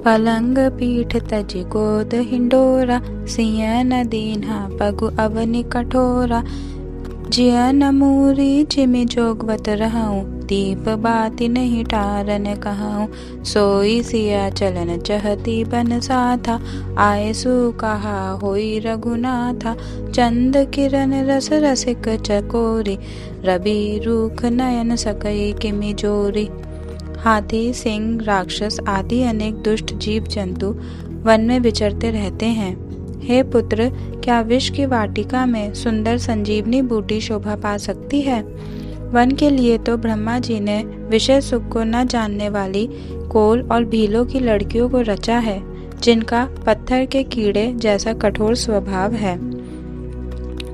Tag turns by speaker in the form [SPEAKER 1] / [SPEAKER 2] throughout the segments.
[SPEAKER 1] पलंग पीठ तज गोद हिंडोरा, सिय न दीन्हा पगु अवनि कठोरा। जिय न मूरी जिमि जोगवत रहूं, दीप बाती नहीं टारन कहूं। सोई सिया चलन चहती बन साथा, आए सु कहा होई रघुनाथा। चंद किरण रस रसिक चकोरी, रवि रूख नयन सकई किमि जोरी। हाथी, सिंह, राक्षस आदि अनेक दुष्ट जीव जंतु वन में विचरते रहते हैं। हे पुत्र, क्या विष की वाटिका में सुंदर संजीवनी बूटी शोभा पा सकती है? वन के लिए तो ब्रह्मा जी ने विषय सुख को न जानने वाली कोल और भीलों की लड़कियों को रचा है, जिनका पत्थर के कीड़े जैसा कठोर स्वभाव है।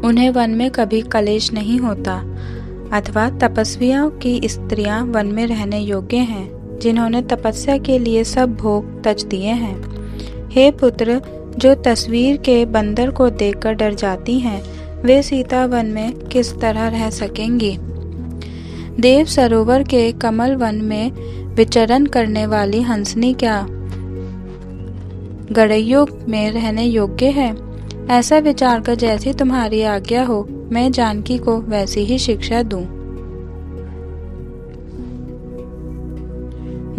[SPEAKER 1] उन्हें वन में कभी कलेश नहीं होता। अथवा तपस्वियों की स्त्रियां वन में रहने योग्य हैं, जिन्होंने तपस्या के लिए सब भोग तज दिए हैं। हे पुत्र, जो तस्वीर के बंदर को देखकर डर जाती हैं, वे सीता वन में किस तरह रह सकेंगी? देव सरोवर के कमल वन में विचरण करने वाली हंसनी क्या गड़ैयों में रहने योग्य है? ऐसा विचार कर जैसी तुम्हारी आज्ञा हो, मैं जानकी को वैसी ही शिक्षा दूं।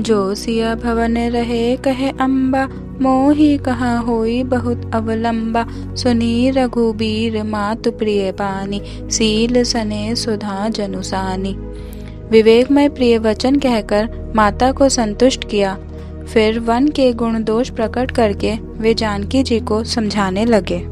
[SPEAKER 1] जो सिया भवन रहे कहे अम्बा, मोहि कहा होई बहुत अवलंबा। सुनी रघुबीर मातु प्रिय बानी, सील सने सुधा जनुसानी। विवेकमय प्रिय वचन कहकर माता को संतुष्ट किया। फिर वन के गुण दोष प्रकट करके वे जानकी जी को समझाने लगे।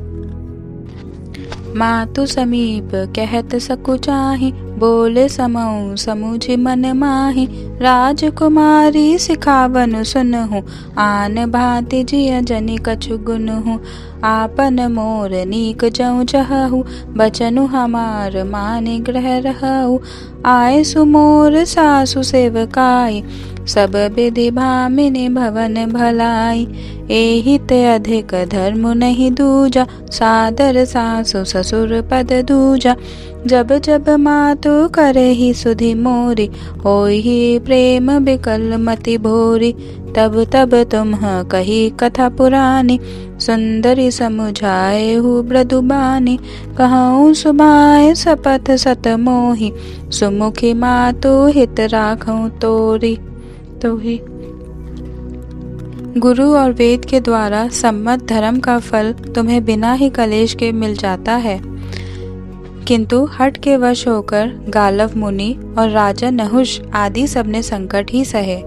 [SPEAKER 1] मातु समीप कहत सकुचाहि, बोले समऊ समुझि मन माहि। राजकुमारी सिखावन सुनहु, आन भांति जिय जनि कछु गुनहु। आपन मोर नीक जऊ जहु, बचनु हमार मानि ग्रह रहु। आए सुमोर सासु सेवकाई, सब विधि भामिनी भवन भलाई। एहि ते अधिक धर्म नहीं दूजा, सादर सासु ससुर पद दूजा। जब जब मातु करे ही सुधि मोरी, होई ही प्रेम बिकल मति भोरी। तब तब तुम कही कथा पुरानी, सुंदरी समुझाए हु ब्रदुबानी। कहूँ सुभाए सपथ सत मोहि, सुमुखी मातु हित राखूं तोरी। गुरु और वेद के द्वारा सम्मत धर्म का फल तुम्हें बिना ही कलेश के मिल जाता है, किंतु हठ के वश होकर गालव मुनि और राजा नहुष आदि सबने संकट ही सहे।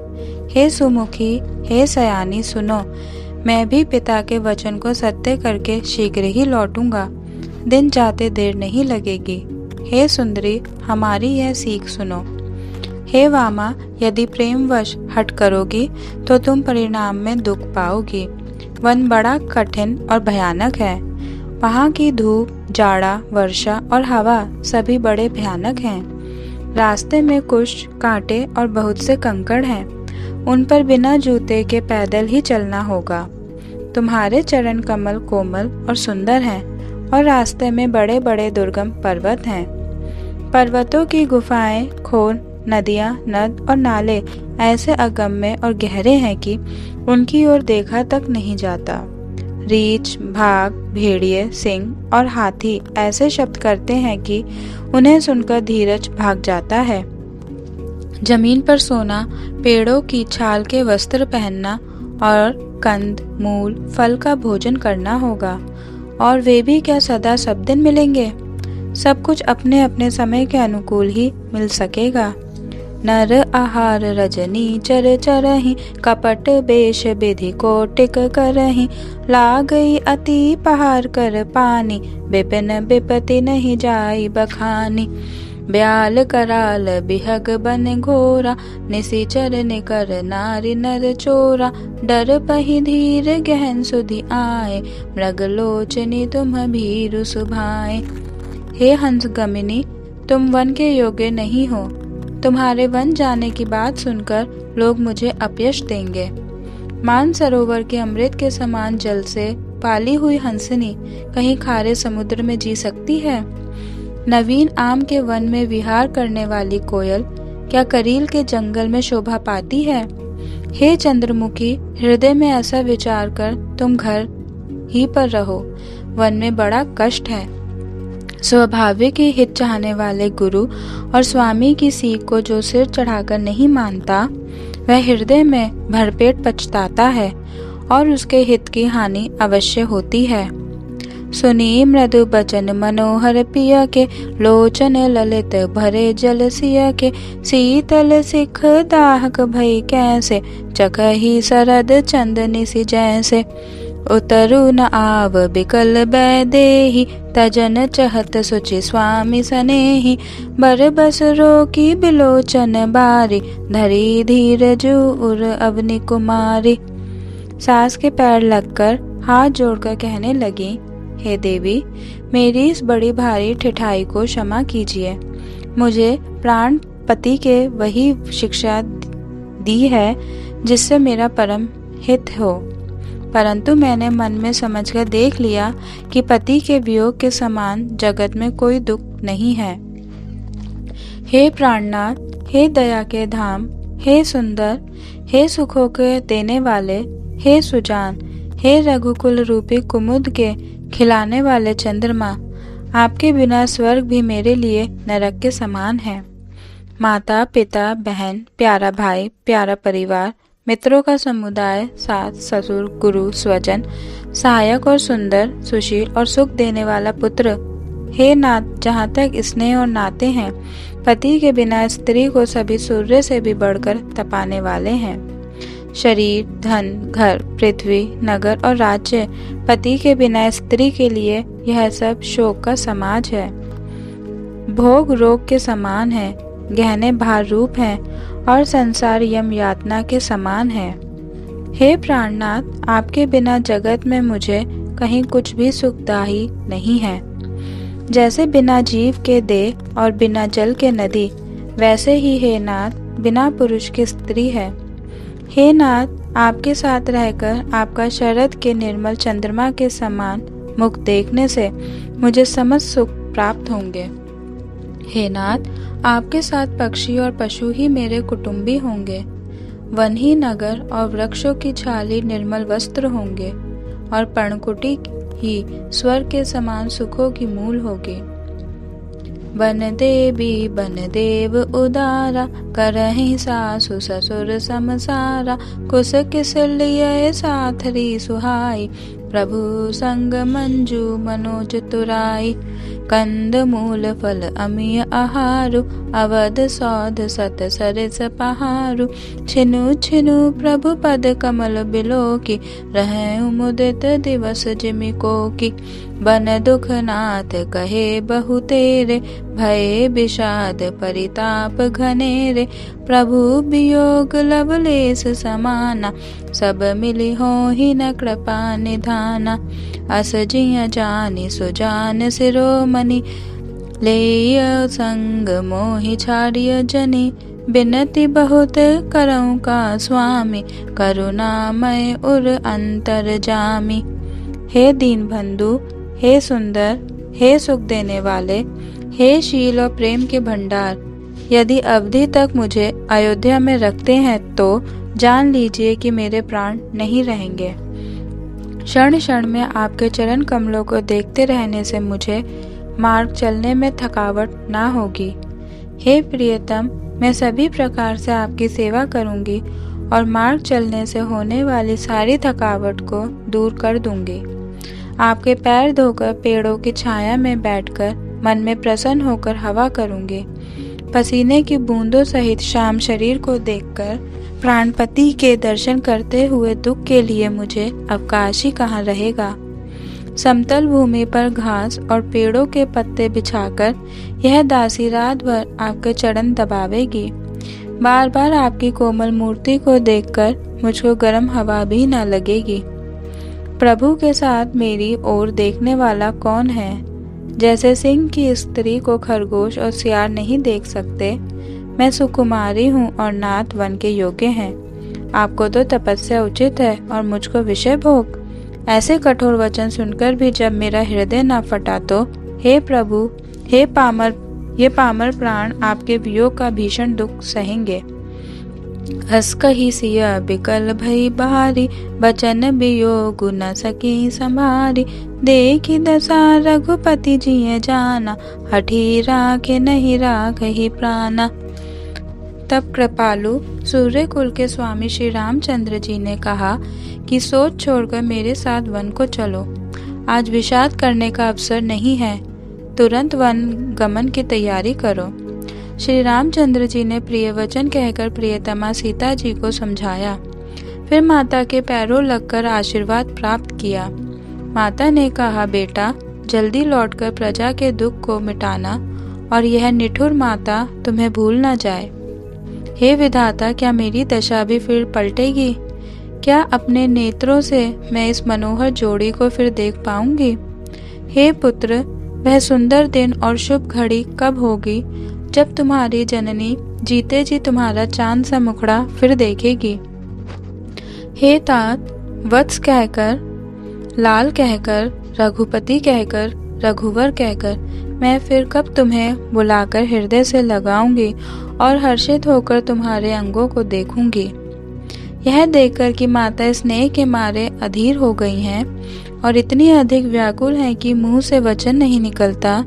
[SPEAKER 1] हे सुमुखी, हे सयानी, सुनो, मैं भी पिता के वचन को सत्य करके शीघ्र ही लौटूंगा। दिन जाते देर नहीं लगेगी। हे सुंदरी, हमारी यह सीख सुनो। हे वामा, यदि प्रेमवश हट करोगी तो तुम परिणाम में दुख पाओगी। वन बड़ा कठिन और भयानक है। वहाँ की धूप, जाड़ा, वर्षा और हवा सभी बड़े भयानक हैं। रास्ते में कुछ कांटे और बहुत से कंकड़ हैं। उन पर बिना जूते के पैदल ही चलना होगा। तुम्हारे चरण कमल कोमल और सुंदर हैं, और रास्ते में बड़े बड़े दुर्गम पर्वत हैं। पर्वतों की गुफाएं, खोल, नदियां, नद और नाले ऐसे अगम्य और गहरे हैं कि उनकी ओर देखा तक नहीं जाता। रीछ, भाग, भेड़िए, सिंह और हाथी ऐसे शब्द करते हैं कि उन्हें सुनकर धीरज भाग जाता है। जमीन पर सोना, पेड़ों की छाल के वस्त्र पहनना और कंद, मूल, फल का भोजन करना होगा। और वे भी क्या सदा सब दिन मिलेंगे? सब कुछ अपने अपने समय के अनुकूल ही मिल सकेगा। नर आहार रजनी चर चरहि, कपट बेश विधि कोटिक करहि। लागई अति पहार कर पानी, विपिन विपति नहीं जाई बखानी। ब्याल कराल बिहग बन घोरा, निशिचर निकर नारी नर चोरा। डर पहि धीर गहन सुधि आए, मृगलोचनी तुम भीरु सुभाए। हे हंसगमिनी, तुम वन के योग्य नहीं हो। तुम्हारे वन जाने की बात सुनकर लोग मुझे अपयश देंगे। मानसरोवर के अमृत के समान जल से पाली हुई हंसनी कहीं खारे समुद्र में जी सकती है? नवीन आम के वन में विहार करने वाली कोयल क्या करील के जंगल में शोभा पाती है? हे चंद्रमुखी, हृदय में ऐसा विचार कर तुम घर ही पर रहो, वन में बड़ा कष्ट है। स्वाभाविक ही हित चाहने वाले गुरु और स्वामी की सीख को जो सिर चढ़ाकर नहीं मानता, वह हृदय में भरपेट पछताता है और उसके हित की हानि अवश्य होती है। सुनी मृदु बचन मनोहर पिया के, लोचन ललित भरे जल सिया के, शीतल सिख दाहक भई कैसे, चखहि शरद चंदनी सी जैसे। उतरु न आव बिकल बैदेहि, तजन चहत सुचि स्वामी सनेहि। बर बस रोकी बिलोचन बारी, धरी धीर जूर अवनि कुमारी। सास के पैर लगकर हाथ जोड़कर कहने लगी, हे देवी, मेरी इस बड़ी भारी ठिठाई को क्षमा कीजिए। मुझे प्राण पति के वही शिक्षा दी है जिससे मेरा परम हित हो, परंतु मैंने मन में समझकर देख लिया कि पति के वियोग के समान जगत में कोई दुख नहीं है। हे प्राणनाथ, हे दया के धाम, हे सुंदर, हे सुखों के देने वाले, हे सुजान, हे रघुकुल रूपी कुमुद के खिलाने वाले चंद्रमा, आपके बिना स्वर्ग भी मेरे लिए नरक के समान है। माता पिता बहन, प्यारा भाई, प्यारा परिवार, मित्रों का समुदाय, सास ससुर गुरु स्वजन, सहायक और सुंदर सुशील और सुख देने वाला पुत्र, हे नाथ, जहाँ तक स्नेह और नाते हैं, पति के बिना स्त्री को सभी सूर्य से भी बढ़कर तपाने वाले हैं। शरीर, धन, घर, पृथ्वी, नगर और राज्य, पति के बिना स्त्री के लिए यह सब शोक का समाज है। भोग रोग के समान है, गहने भार रूप हैं और संसार यम यातना के समान है। हे प्राणनाथ, आपके बिना जगत में मुझे कहीं कुछ भी सुखदायी नहीं है। जैसे बिना जीव के देह और बिना जल के नदी, वैसे ही हे नाथ, बिना पुरुष के स्त्री है। हे नाथ, आपके साथ रहकर आपका शरद के निर्मल चंद्रमा के समान मुख देखने से मुझे समस्त सुख प्राप्त होंगे। हे नाथ, आपके साथ पक्षी और पशु ही मेरे कुटुंबी होंगे। वन ही नगर और वृक्षों की छाली निर्मल वस्त्र होंगे और पर्णकुटी ही स्वर्ग के समान सुखों की मूल होगी। वन देवी बन देव उदारा, करहि सासु ससुर समसारा। कुस किसलिय साथरी सुहाई, प्रभु संग मंजू मनोज तुराई। कंद मूल फल अमिय आहारु, अवध सौध सत सरिस पहारु। छिनु छिनु प्रभु पद कमल बिलोकी, रहु मुदित दिवस जिमिको की। बन दुख नाथ कहे बहु तेरे, भय विषाद परिताप घनेरे। प्रभु वियोग लवलेस समाना, सब मिली हो ही न कृपा निधाना। अस जिय जानि सुजान शिरोमणि, लेय संग मोहि छाड़िय जनि। बिनती बहुत करऊँ का स्वामी, करुणामय उर अंतर जामी। हे दीन बंधु, हे सुंदर, हे सुख देने वाले, हे शील और प्रेम के भंडार, यदि अवधि तक मुझे अयोध्या में रखते हैं तो जान लीजिए कि मेरे प्राण नहीं रहेंगे। क्षण क्षण में आपके चरण कमलों को देखते रहने से मुझे मार्ग चलने में थकावट ना होगी। हे प्रियतम, मैं सभी प्रकार से आपकी सेवा करूंगी और मार्ग चलने से होने वाली सारी थकावट को दूर कर दूंगी। आपके पैर धोकर पेड़ों की छाया में बैठकर मन में प्रसन्न होकर हवा करूंगी। पसीने की बूंदों सहित शाम शरीर को देखकर प्राणपति के दर्शन करते हुए दुख के लिए मुझे अवकाश ही कहाँ रहेगा। समतल भूमि पर घास और पेड़ों के पत्ते बिछाकर यह दासी रात भर आपके चरण दबावेगी। बार बार आपकी कोमल मूर्ति को देखकर मुझको गर्म हवा भी न लगेगी। प्रभु के साथ मेरी ओर देखने वाला कौन है? जैसे सिंह की स्त्री को खरगोश और सियार नहीं देख सकते, मैं सुकुमारी हूँ और नाथ वन के योग्य हैं। आपको तो तपस्या उचित है और मुझको विषय भोग। ऐसे कठोर वचन सुनकर भी जब मेरा हृदय न फटा तो हे प्रभु, ये पामर प्राण आपके वियोग का भीषण दुख सहेंगे। हस कही सिया बिकल भई बारी, बचन बियोग न सकी संभारी। देखी दशा रघुपति जिय जाना, हठी राखे नहीं राखहि प्राणा। तब कृपालु सूर्य कुल के स्वामी श्री रामचंद्र जी ने कहा कि सोच छोड़कर मेरे साथ वन को चलो। आज विषाद करने का अवसर नहीं है, तुरंत वन गमन की तैयारी करो। श्री रामचंद्र जी ने प्रिय वचन कहकर प्रियतमा सीता जी को समझाया, फिर माता के पैरों लगकर आशीर्वाद प्राप्त किया। माता ने कहा, बेटा जल्दी लौटकर प्रजा के दुख को मिटाना और यह निठुर माता तुम्हें भूल न जाए। हे विधाता, क्या मेरी दशा भी फिर पलटेगी? क्या अपने नेत्रों से मैं इस मनोहर जोड़ी को फिर देख पाऊंगी? हे पुत्र, वह सुंदर दिन और शुभ घड़ी कब होगी जब तुम्हारी जननी जीते जी तुम्हारा चांद सा मुखड़ा फिर देखेगी? हे तात, वत्स कहकर, लाल कहकर, रघुपति कहकर, रघुवर कहकर मैं फिर कब तुम्हें बुलाकर हृदय से लगाऊंगी और हर्षित होकर तुम्हारे अंगों को देखूंगी। यह देखकर कि माता स्नेह के मारे अधीर हो गई हैं और इतनी अधिक व्याकुल हैं कि मुंह से वचन नहीं निकलता,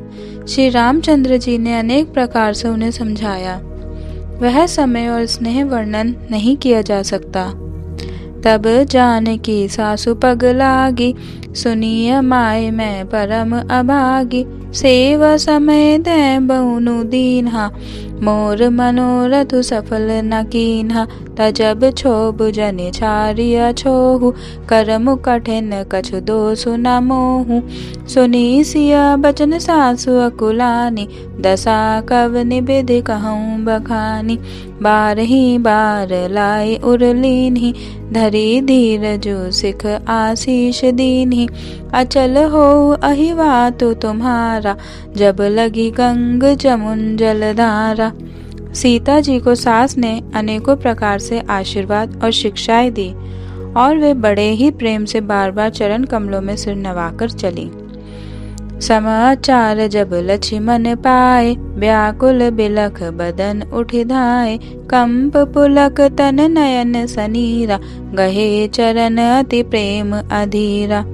[SPEAKER 1] श्री रामचंद्र जी ने अनेक प्रकार से उन्हें समझाया। वह समय और स्नेह वर्णन नहीं किया जा सकता। तब जानकी सासु पग लागी, सुनिय माय मैं परम अभागी। सेवा समय दे बहुनु दीन्हा, मोर मनोरथ सफल न कीन्हा। तजब क्षोभ जनि छारिया छोहु, करम कठिन कछु दोषु न मोहु। सुनी सिया बचन सासु अकुलानी, दशा कवनि विधि कहूँ बखानी। बारही बार लाई उरलीन्ही, धरी धीरजु सिख आशीष दीन्ही। अचल हो अहिवातु तुम्हारा, जब लगी गंग जमुन जलधारा। सीता जी को सास ने अनेकों प्रकार से आशीर्वाद और शिक्षाएं दी और वे बड़े ही प्रेम से बार बार चरण कमलों में सिर नवाकर चली। समाचार जब लक्ष्मण पाए, व्याकुल बिलख बदन उठ धाए। कंप पुलक तन नयन सनीरा, गहे चरण अति प्रेम अधीरा।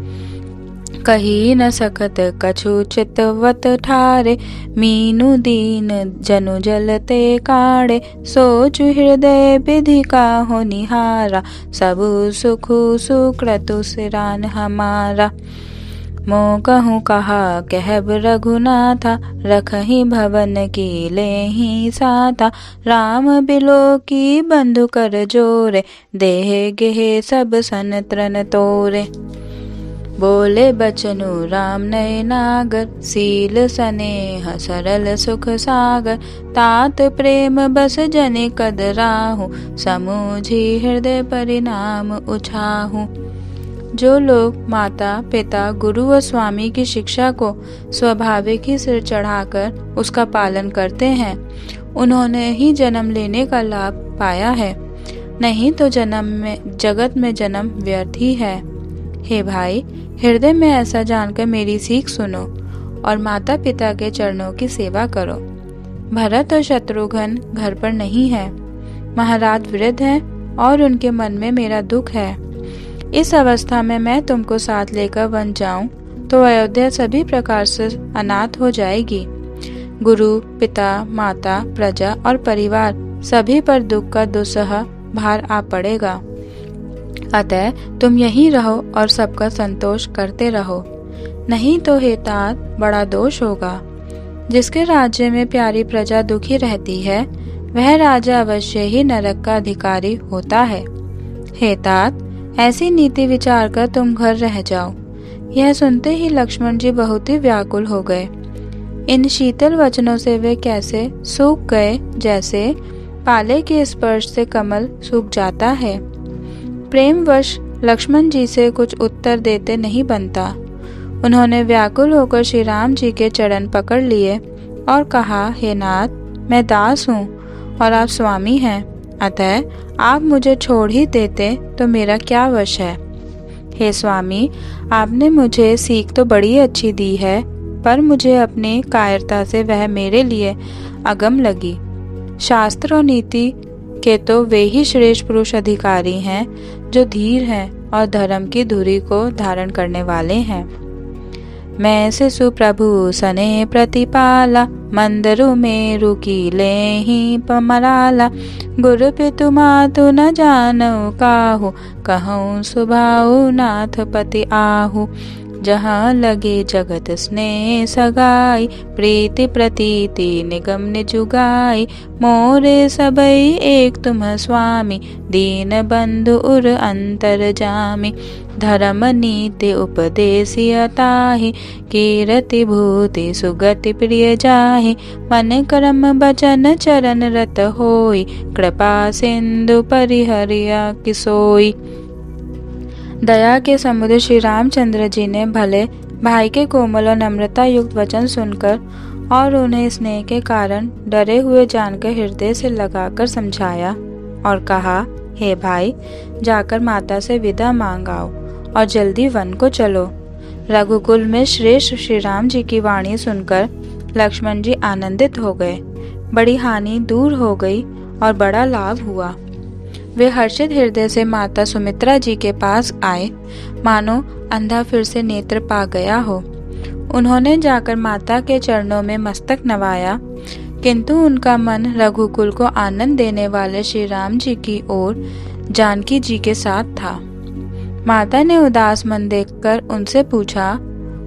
[SPEAKER 1] कही न सकत कछु चितवत ठारे, मीनु दीन जनु जलते काढ़े। सोचु हृदय विधि काहु निहारा, सबु सुखु सुक्रतु सिरान हमारा। मोह कहूँ कहा कहब रघुनाथा, रखही भवन की लेही साथा। राम बिलो की बंधु कर जोरे, देह गेहे सब सन त्रन तोरे। बोले बचनु राम नय नागर, सील स्नेह सरल सुख सागर। तात प्रेम बस जनि कद राहु, समूझी हृदय परिणाम उछाहु। जो लोग माता पिता गुरु व स्वामी की शिक्षा को स्वाभाविक ही सिर चढ़ाकर उसका पालन करते हैं, उन्होंने ही जन्म लेने का लाभ पाया है, नहीं तो जगत में जन्म व्यर्थ ही है। हे भाई, हृदय में ऐसा जानकर मेरी सीख सुनो और माता पिता के चरणों की सेवा करो। भरत और शत्रुघ्न घर पर नहीं है, महाराज वृद्ध हैं और उनके मन में मेरा दुख है। इस अवस्था में मैं तुमको साथ लेकर वन जाऊं तो अयोध्या सभी प्रकार से अनाथ हो जाएगी। गुरु पिता माता प्रजा और परिवार सभी पर दुख का दुस्सह भार आ पड़ेगा। अतः तुम यहीं रहो और सबका संतोष करते रहो, नहीं तो हे तात बड़ा दोष होगा। जिसके राज्य में प्यारी प्रजा दुखी रहती है, वह राजा अवश्य ही नरक का अधिकारी होता है। हे तात, ऐसी नीति विचार कर तुम घर रह जाओ। यह सुनते ही लक्ष्मण जी बहुत ही व्याकुल हो गए। इन शीतल वचनों से वे कैसे सूख गए, जैसे पाले के स्पर्श से कमल सूख जाता है। प्रेमवश लक्ष्मण जी से कुछ उत्तर देते नहीं बनता। उन्होंने व्याकुल होकर श्री राम जी के चरण पकड़ लिए और कहा, हे नाथ, मैं दास हूँ और आप स्वामी हैं, अतः आप मुझे छोड़ ही देते तो मेरा क्या वश है। हे स्वामी, आपने मुझे सीख तो बड़ी अच्छी दी है, पर मुझे अपनी कायरता से वह मेरे लिए अगम लगी। शास्त्र और नीति के तो वे ही श्रेष्ठ पुरुष अधिकारी हैं जो धीर हैं और धर्म की धुरी को धारण करने वाले हैं। मैं शिशु प्रभु सने प्रतिपाला, मंदरु मेरु की लेहि पमराला। गुरु पितु मातु न जानऊ काहू, कहूँ सुभाऊ नाथ पति आहू। जहाँ लगे जगत स्नेह सगाई, प्रीति प्रतीति निगम निजुगाई। मोरे सबई एक तुम स्वामी, दीन बंधु उर अंतर जामी। धर्म नीति उपदेसिय ताहि, कीरति भूति सुगति प्रिय जाहि। मन कर्म बचन चरण रत होई, कृपा सिंधु परिहरिया किसोई। दया के समुद्र श्री रामचंद्र जी ने भले भाई के कोमल और नम्रता युक्त वचन सुनकर और उन्हें स्नेह के कारण डरे हुए जानकर हृदय से लगाकर समझाया और कहा, हे भाई, जाकर माता से विदा मांग आओ और जल्दी वन को चलो। रघुकुल में श्रेष्ठ श्री राम जी की वाणी सुनकर लक्ष्मण जी आनंदित हो गए। बड़ी हानि दूर हो गई और बड़ा लाभ हुआ। वे हर्षित हृदय से माता सुमित्रा जी के पास आए, मानो अंधा फिर से नेत्र पा गया हो। उन्होंने जाकर माता के चरणों में मस्तक नवाया, किंतु उनका मन रघुकुल को आनंद देने वाले श्री राम जी की ओर जानकी जी के साथ था। माता ने उदास मन देखकर उनसे पूछा।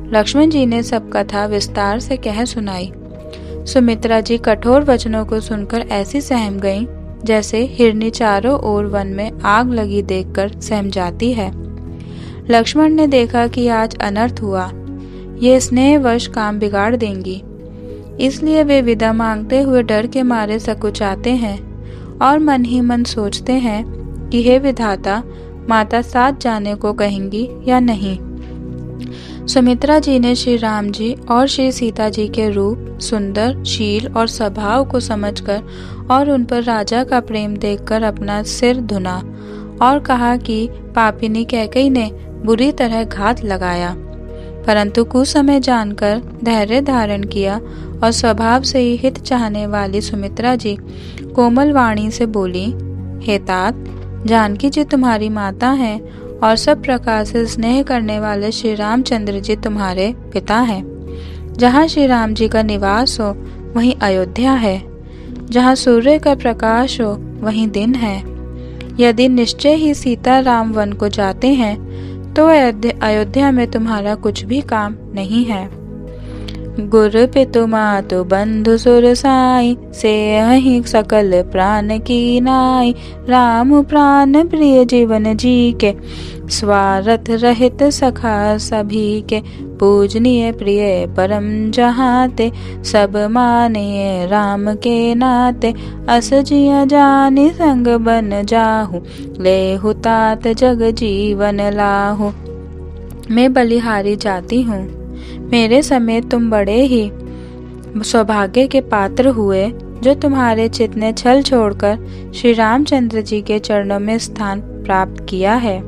[SPEAKER 1] लक्ष्मण जी ने सब कथा विस्तार से कह सुनाई। सुमित्रा जी कठोर वचनों को सुनकर ऐसी सहम गईं जैसे हिरनी चारों ओर वन में आग लगी देखकर सहम जाती है। लक्ष्मण ने देखा कि आज अनर्थ हुआ, ये स्नेहवश काम बिगाड़ देंगी, इसलिए वे विदा मांगते हुए डर के मारे सकुचाते हैं और मन ही मन सोचते हैं कि हे विधाता, माता साथ जाने को कहेंगी या नहीं। सुमित्रा जी ने श्री राम जी और श्री सीता जी के रूप, सुंदर, शील और स्वभाव को समझकर और उन पर राजा का प्रेम देखकर अपना सिर धुना और कहा कि पापिनी कैकेयी ने बुरी तरह घात लगाया, परंतु कुछ समय जानकर धैर्य धारण किया और स्वभाव से ही हित चाहने वाली सुमित्रा जी कोमल वाणी से बोली, हे तात, जानकी जी तुम्हारी माता हैं और सब प्रकार से स्नेह करने वाले श्री रामचंद्र जी तुम्हारे पिता हैं। जहाँ श्री राम जी का निवास हो वहीं अयोध्या है, जहाँ सूर्य का प्रकाश हो वहीं दिन है। यदि निश्चय ही सीता राम वन को जाते हैं तो अयोध्या में तुम्हारा कुछ भी काम नहीं है। गुरु पितु मातु बंधु सुर साई, सेहि सकल प्राण की नाई। राम प्राण प्रिय जीवन जी के, स्वार्थ रहित सखा सभी के। पूजनीय प्रिय परम जहाते, सब मानिए राम के नाते। अस जिया जानी संग बन जाहू, लेहु तात जग जीवन लाहू। मैं बलिहारी जाती हूँ, मेरे समेत तुम बड़े ही सौभाग्य के पात्र हुए जो तुम्हारे चित्त ने छल छोड़कर श्री रामचंद्र जी के चरणों में स्थान प्राप्त किया है।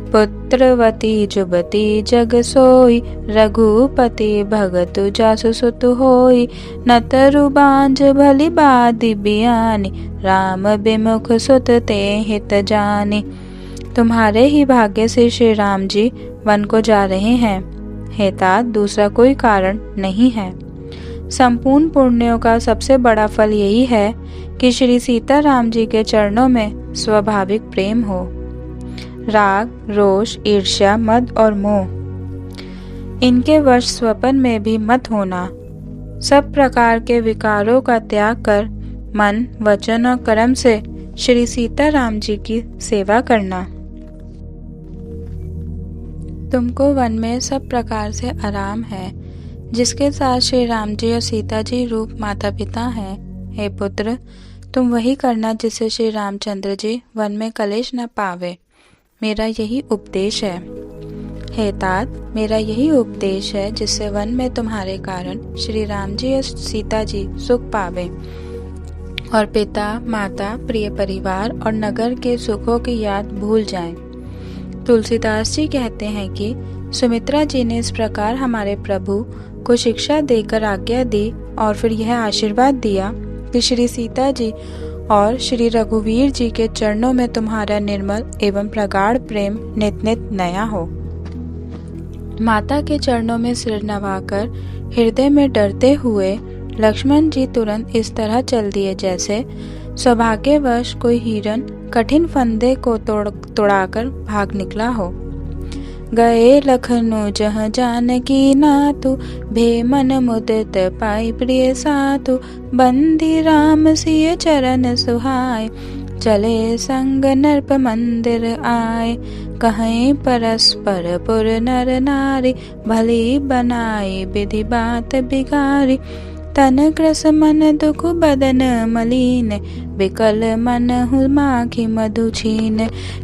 [SPEAKER 1] पुत्रवती जुबती जग सोई, रघुपति भगतु जासु सुत होई। न तरु बांझ भली बादी बियानी, राम विमुख सुत ते हित जानी। तुम्हारे ही भाग्य से श्री राम जी वन को जा रहे हैं, हे तात, दूसरा कोई कारण नहीं है। संपूर्ण पुण्यों का सबसे बड़ा फल यही है कि श्री सीता राम जी के चरणों में स्वाभाविक प्रेम हो। राग, रोष, ईर्ष्या, मद और मोह, इनके वश स्वपन में भी मत होना। सब प्रकार के विकारों का त्याग कर मन, वचन और कर्म से श्री सीता राम जी की सेवा करना। तुमको वन में सब प्रकार से आराम है, जिसके साथ श्री राम जी और सीता जी रूप माता पिता हैं। हे पुत्र, तुम वही करना जिससे श्री रामचंद्र जी वन में कलेश न पावे। मेरा यही उपदेश है। हे तात, मेरा यही उपदेश है जिससे वन में तुम्हारे कारण श्री राम जी और सीता जी सुख पावे और पिता, माता, प्रिय परिवार और नगर के सुखों की याद भूल जाएं। तुलसीदास जी कहते हैं कि सुमित्रा जी ने इस प्रकार हमारे प्रभु को शिक्षा देकर आज्ञा दी और फिर यह आशीर्वाद दिया कि श्री सीता जी और श्री रघुवीर जी के चरणों में तुम्हारा निर्मल एवं प्रगाढ़ प्रेम नित नित नया हो। माता के चरणों में सिर नवाकर हृदय में डरते हुए लक्ष्मण जी तुरंत इस तरह चल दिए जैसे सौभाग्यवश कोई हिरन कठिन फंदे को तोड़ाकर भाग निकला हो। गए लखनऊ जहाँ जानकी नाथु, भे मन मुदित पाई प्रिय साथु, बंदी राम सिय चरण सुहाय, चले संग नृप मंदिर आए, कहीं परस्पर पुर नर नारी, भली बनाई विधि बात बिगारी, तन ग्रस मन दुख बदन मलीन, विकल मन हु माखी मधु छीन,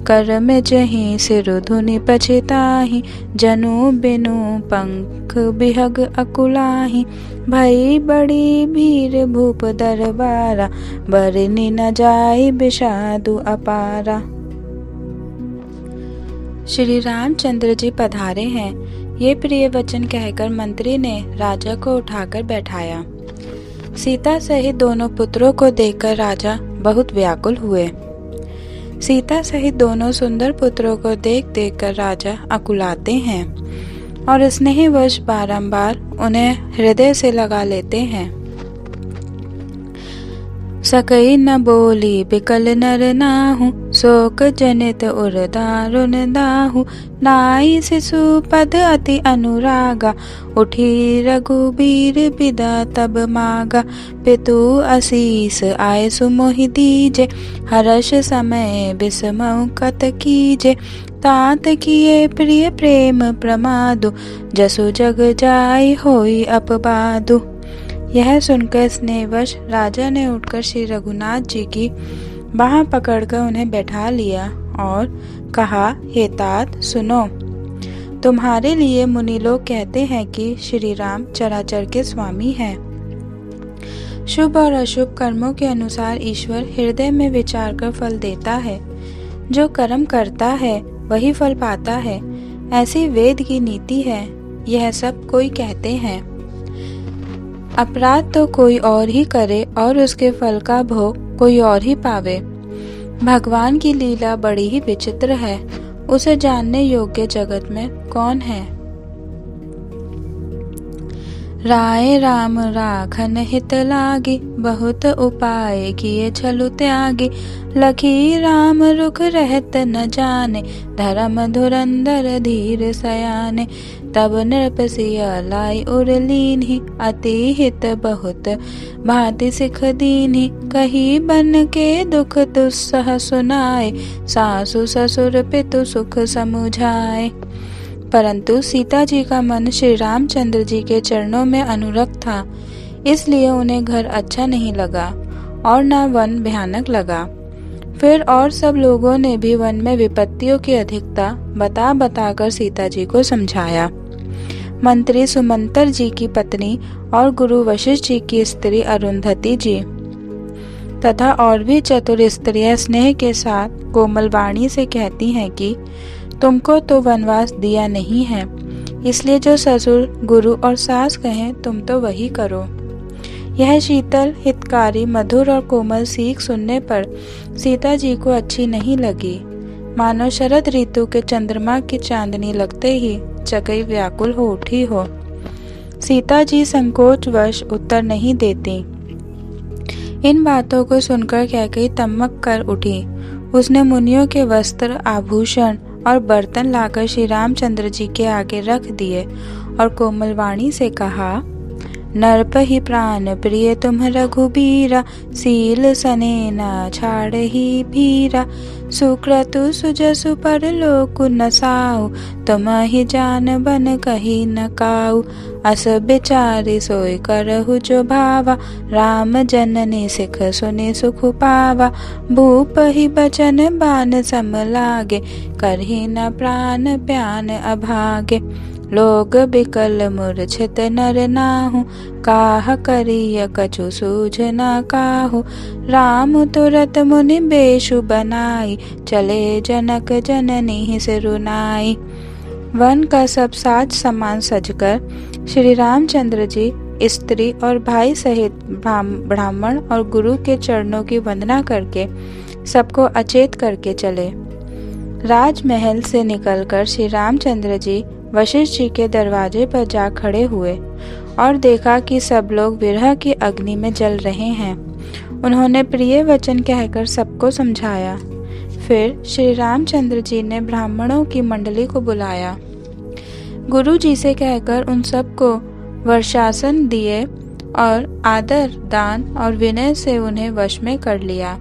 [SPEAKER 1] कर में जहीं सिर धुनि पछिताहि, जनु बिनु पंख बिहग अकुलाहि, भई बड़ी भीर भूप दरबारा, बरनी न जाई विषादु अपारा। श्री रामचंद्र जी पधारे हैं, ये प्रिय वचन कहकर मंत्री ने राजा को उठाकर बैठाया। सीता सहित दोनों पुत्रों को देखकर राजा बहुत व्याकुल हुए। सीता सहित दोनों सुंदर पुत्रों को देख देख कर राजा अकुलाते हैं और स्नेहवश बारंबार उन्हें हृदय से लगा लेते हैं। सकई न बोली बिकल नर नाहु, शोक जनित उर दारुण दाहु, नाई शिशु पद अति अनुरागा, उठी रघुबीर बिदा तब मागा, पितु असीस आय सुमोहि दीजे, हर्ष समय बिस्मौ कत कीजे, तात किए प्रिय प्रेम प्रमादु, जसु जग जाय होई अपबादु। यह सुनकर स्नेहवश राजा ने उठकर श्री रघुनाथ जी की बाह पकड़कर उन्हें बैठा लिया और कहा, हे तात सुनो, तुम्हारे लिए मुनि लोग कहते हैं कि श्री राम चराचर के स्वामी हैं। शुभ और अशुभ कर्मों के अनुसार ईश्वर हृदय में विचार कर फल देता है। जो कर्म करता है वही फल पाता है, ऐसी वेद की नीति है। यह सब कोई कहते हैं। अपराध तो कोई और ही करे और उसके फल का भोग कोई और ही पावे। भगवान की लीला बड़ी ही विचित्र है, उसे जानने योग्य जगत में कौन है। राय राम राखन हित लागी, बहुत उपाय किए छलु त्यागी, लखी राम रुख रहत न जाने, धर्म धुरंधर धीर सयाने, तब नृप सिया लाई उर लीन्ही, अति हित बहुत भांति सिख दीन्ही, कही बन के दुख दुस्सह सुनाए, सासु ससुर पितु सुख समुझाए। परंतु सीता जी का मन श्री रामचंद्र जी के चरणों में अनुरक्त था, इसलिए उन्हें घर अच्छा नहीं लगा और न वन भयानक लगा। फिर और सब लोगों ने भी वन में विपत्तियों की अधिकता बता बताकर सीता जी को समझाया। मंत्री सुमंतर जी की पत्नी और गुरु वशिष्ठ जी की स्त्री अरुंधति जी तथा और भी चतुर स्त्रियां स्नेह के साथ कोमल वाणी से कहती हैं कि तुमको तो वनवास दिया नहीं है, इसलिए जो ससुर गुरु और सास कहें तुम तो वही करो। यह शीतल हितकारी मधुर और कोमल सीख सुनने पर सीता जी को अच्छी नहीं लगी। मानो शरद ऋतु के चंद्रमा की चांदनी लगते ही चकई व्याकुल हो उठी हो। सीता जी संकोचवश उत्तर नहीं देती। इन बातों को सुनकर कैकेयी तमक कर उठी। उसने मुनियों के वस्त्र, आभूषण और बर्तन लाकर श्री रामचंद्र जी के आगे रख दिए और कोमल वाणी से कहा, नरप ही प्राण प्रिय तुम रघुबीरा, सील सनेना छाड़ ही भीरा, सुक्रतु सुजसु पर लोकु नसाऊ, तुम ही जान बन कही न काऊ, अस बिचारी सोई करहु जो भावा, राम जननी सिख सुनि सुख पावा, भूप ही बचन बान सम लागे, करही न प्राण प्यान अभागे, लोग बिकल मूर्छित नर नाहु, काह करिय कछु सूझ न काहू, राम तुरत मुनि बेशु बनाई, चले जनक जननी सिरुनाई। वन का सब साज सामान सजकर श्री रामचंद्र जी स्त्री और भाई सहित ब्राह्मण और गुरु के चरणों की वंदना करके सबको अचेत करके चले। राजमहल से निकलकर श्री रामचंद्र जी वशिष्ठ जी के दरवाजे पर जा खड़े हुए और देखा कि सब लोग विरह की अग्नि में जल रहे हैं। उन्होंने प्रिय वचन कहकर सबको समझाया। फिर श्री रामचंद्र जी ने ब्राह्मणों की मंडली को बुलाया। गुरु जी से कहकर उन सबको वर्षासन दिए और आदर, दान और विनय से उन्हें वश में कर लिया।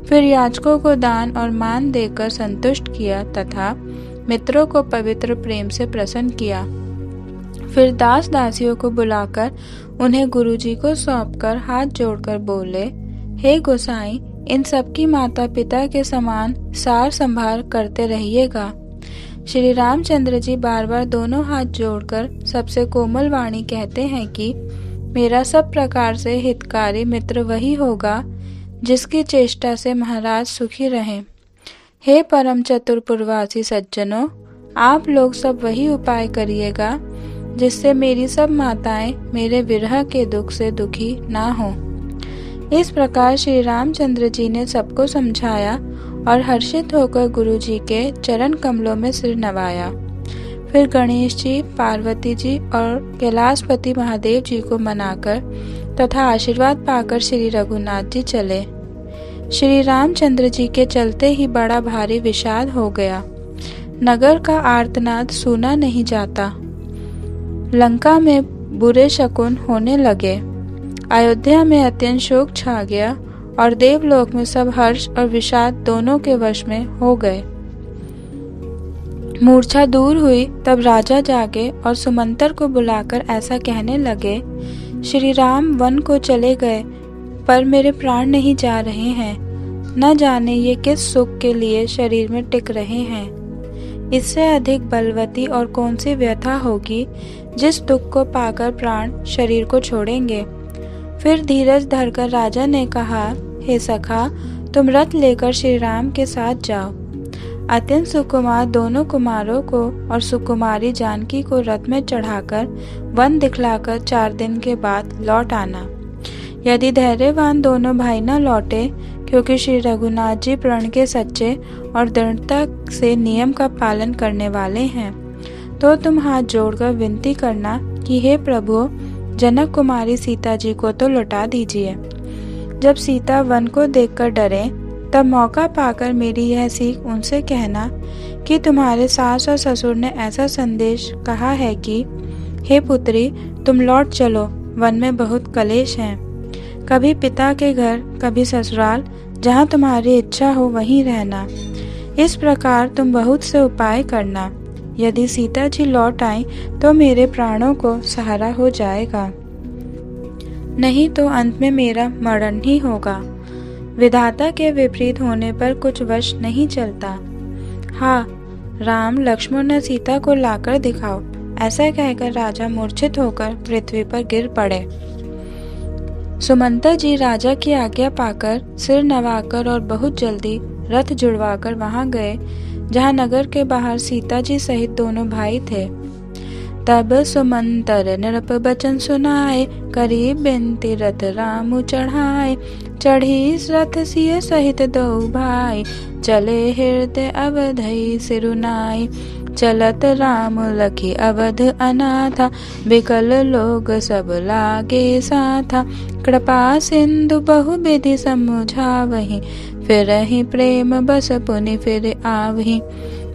[SPEAKER 1] फिर याचकों को दान और मान देकर संतुष्ट किया तथा मित्रों को पवित्र प्रेम से प्रसन्न किया। फिर दास दासियों को बुलाकर उन्हें गुरुजी को सौंपकर हाथ जोड़कर बोले, हे गोसाई, इन सबकी माता पिता के समान सार संभाल करते रहिएगा। श्री रामचंद्र जी बार बार दोनों हाथ जोड़कर सबसे कोमल वाणी कहते हैं कि मेरा सब प्रकार से हितकारी मित्र वही होगा जिसकी चेष्टा से महाराज सुखी रहें। हे परम चतुरपुरवासी सज्जनों, आप लोग सब वही उपाय करिएगा जिससे मेरी सब माताएं मेरे विरह के दुख से दुखी ना हो। इस प्रकार श्री रामचंद्र जी ने सबको समझाया और हर्षित होकर गुरु जी के चरण कमलों में सिर नवाया। फिर गणेश जी, पार्वती जी और कैलाशपति महादेव जी को मनाकर तथा आशीर्वाद पाकर श्री रघुनाथ जी चले। श्री रामचंद्र जी के चलते ही बड़ा भारी विषाद हो गया। नगर का आर्तनाद सुना नहीं जाता। लंका में बुरे शकुन होने लगे। अयोध्या में अत्यंत शोक छा गया और देवलोक में सब हर्ष और विषाद दोनों के वश में हो गए। मूर्छा दूर हुई तब राजा जागे और सुमंतर को बुलाकर ऐसा कहने लगे, श्री राम वन को चले गए पर मेरे प्राण नहीं जा रहे हैं। न जाने ये किस सुख के लिए शरीर में टिक रहे हैं। इससे अधिक बलवती और कौन सी व्यथा होगी जिस दुख को पाकर प्राण शरीर को छोड़ेंगे। फिर धीरज धरकर राजा ने कहा, हे सखा, तुम रथ लेकर श्री राम के साथ जाओ। अत्यंत सुकुमार दोनों कुमारों को और सुकुमारी जानकी को रथ में चढ़ाकर वन दिखलाकर 4 दिन के बाद लौट आना। यदि धैर्यवान दोनों भाई न लौटे, क्योंकि श्री रघुनाथ जी प्रण के सच्चे और दृढ़ता से नियम का पालन करने वाले हैं, तो तुम हाथ जोड़कर विनती करना कि हे प्रभु, जनक कुमारी सीता जी को तो लौटा दीजिए। जब सीता वन को देखकर डरे तब मौका पाकर मेरी यह सीख उनसे कहना कि तुम्हारे सास और ससुर ने ऐसा संदेश कहा है कि हे पुत्री, तुम लौट चलो, वन में बहुत कलेश हैं। कभी पिता के घर, कभी ससुराल, जहाँ तुम्हारी इच्छा हो वहीं रहना। इस प्रकार तुम बहुत से उपाय करना। यदि सीता जी लौट आई तो मेरे प्राणों को सहारा हो जाएगा, नहीं तो अंत में मेरा मरण ही होगा। विधाता के विपरीत होने पर कुछ वश नहीं चलता। हाँ, राम, लक्ष्मण और सीता को लाकर दिखाओ। ऐसा कहकर राजा मूर्छित होकर पृथ्वी पर गिर पड़े। सुमंता जी राजा की आज्ञा पाकर सिर नवाकर और बहुत जल्दी रथ जुड़वाकर वहां गए जहां नगर के बाहर सीता जी सहित दोनों भाई थे। तब सुमंतर नृप बचन सुनाए, करीब बिनती रथ राम चढ़ाए। चढ़ी रथ सिय सहित दो भाई, चले हृदय अवधई सिरुनाई। चलत राम लखी अवध अनाथा, बिकल लोग सब लागे साथा। कृपा सिंधु बहु विधि समुझावहि, फिरहि प्रेम बस पुनि फिर आवहि।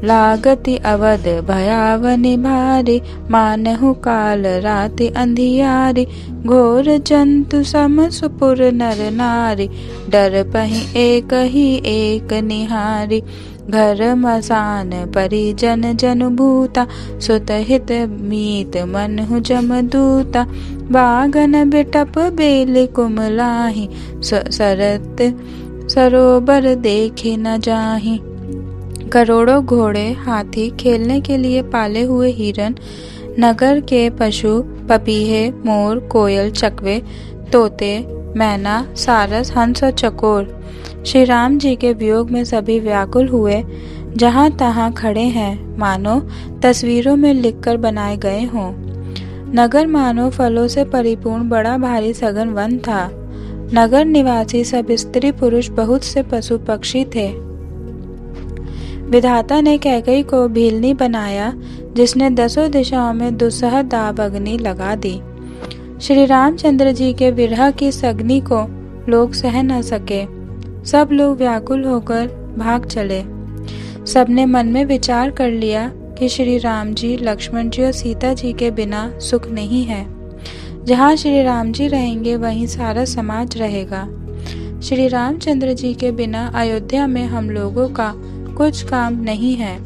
[SPEAKER 1] लागति अवध भयावनि भारी, मानहु काल राति अंधियारी। घोर जंतु सम सुपुर नर नारी, डर पहि एक ही एक निहारी। घर मसान परिजन जन भूता, सुत हित मीत मनहु जमदूता। बागन बिटप बेल कुमलाहि, सरत सरोबर देखे न जाहि। करोड़ों घोड़े, हाथी, खेलने के लिए पाले हुए हिरन, नगर के पशु, पपीहे, मोर, कोयल, चकवे, तोते, मैना, सारस, हंस और चकोर श्री राम जी के वियोग में सभी व्याकुल हुए। जहाँ तहाँ खड़े हैं, मानो तस्वीरों में लिखकर बनाए गए हों। नगर मानो फलों से परिपूर्ण बड़ा भारी सघन वन था। नगर निवासी सब स्त्री पुरुष, बहुत से पशु पक्षी थे। विधाता ने कैकेयी को भीलनी बनाया, जिसने 10 दिशाओं में दुस्सह दाब अग्नि लगा दी। श्री रामचंद्र जी के विरह की अग्नि को लोग सह न सके। सब लोग व्याकुल होकर भाग चले। सबने मन में विचार कर लिया कि श्री राम जी, लक्ष्मण जी और सीता जी के बिना सुख नहीं है। जहाँ श्री राम जी रहेंगे वहीं सारा समाज रहेगा। श्री रामचंद्र जी के बिना अयोध्या में हम लोगों का कुछ काम नहीं है।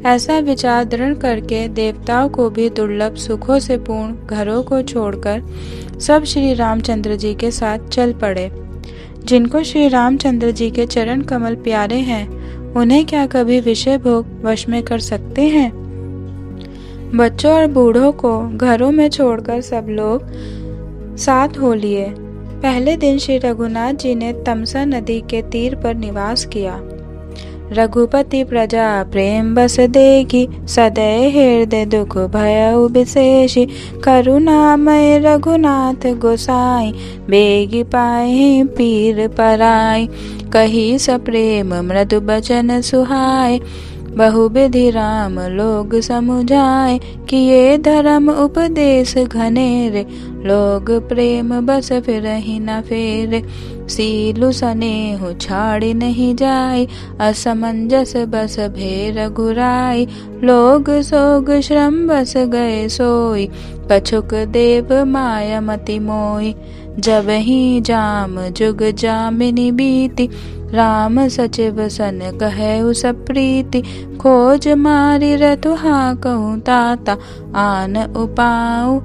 [SPEAKER 1] ऐसा विचार दृढ़ करके देवताओं को भी दुर्लभ सुखों से पूर्ण घरों को छोड़कर सब श्री रामचंद्र जी के साथ चल पड़े। जिनको श्री रामचंद्र जी के चरण कमल प्यारे हैं, उन्हें क्या कभी विषय भोग वश में कर सकते हैं। बच्चों और बूढ़ों को घरों में छोड़कर सब लोग साथ हो लिए। पहले दिन श्री रघुनाथ जी ने तमसा नदी के तीर पर निवास किया। रघुपति प्रजा प्रेम बस देखी, सदै हृदय दुख भयउ विशेषी। करुणामय रघुनाथ गोसाई, बेगी पाए पीर पराई। कही सप्रेम मृदु बचन सुहाय, बहुविधि राम लोग समुझाए। किए धर्म उपदेश घनेरे, लोग प्रेम बस फिरहि न फेरे। सीलु सनेहु छाड़ी नहीं जाई, असमंजस बस भे रघुराई। लोग सोग श्रम बस गए सोई, कछुक देव माया मति मोई। जब ही जाम जुग जामिनी बीती, राम सचिव सन कहु सब प्रीति। खोज मारी रतुहा कहूँ ताता, आन उपाऊ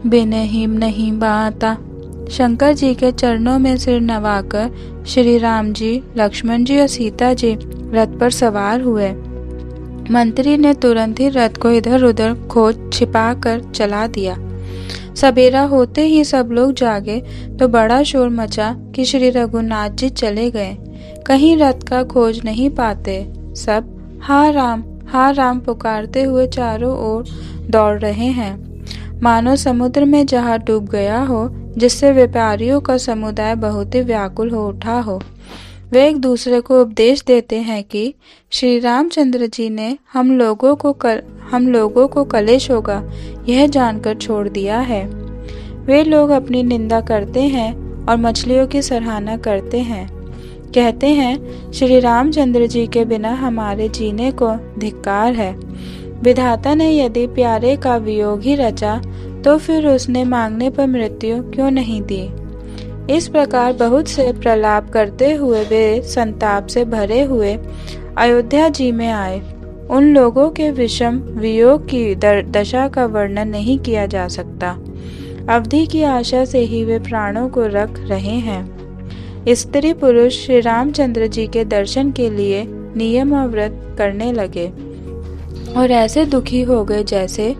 [SPEAKER 1] बिन ही नहीं बाता। शंकर जी के चरणों में सिर नवाकर श्री राम जी, लक्ष्मण जी और सीता जी रथ पर सवार हुए। मंत्री ने तुरंत ही रथ को इधर उधर खोज छिपा कर चला दिया। सवेरा होते ही सब लोग जागे तो बड़ा शोर मचा कि श्री रघुनाथ जी चले गए। कहीं रथ का खोज नहीं पाते। सब हा राम पुकारते हुए चारों ओर दौड़ रहे हैं, मानो समुद्र में जहाज डूब गया हो, जिससे व्यापारियों का समुदाय बहुत ही व्याकुल हो उठा हो। वे एक दूसरे को उपदेश देते हैं कि श्री रामचंद्र जी ने हम लोगों को कलेश होगा यह जानकर छोड़ दिया है। वे लोग अपनी निंदा करते हैं और मछलियों की सराहना करते हैं। कहते हैं श्री रामचंद्र जी के बिना हमारे जीने को धिक्कार है। विधाता ने यदि प्यारे का वियोग ही रचा तो फिर उसने मांगने पर मृत्यु क्यों नहीं दी। इस प्रकार बहुत से प्रलाप करते हुए वे संताप से भरे हुए अयोध्या जी में आए। उन लोगों के विषम वियोग की दशा का वर्णन नहीं किया जा सकता। अवधि की आशा से ही वे प्राणों को रख रहे हैं। स्त्री पुरुष श्री रामचंद्र जी के दर्शन के लिए नियम और व्रत करने लगे और ऐसे दुखी हो गए जैसे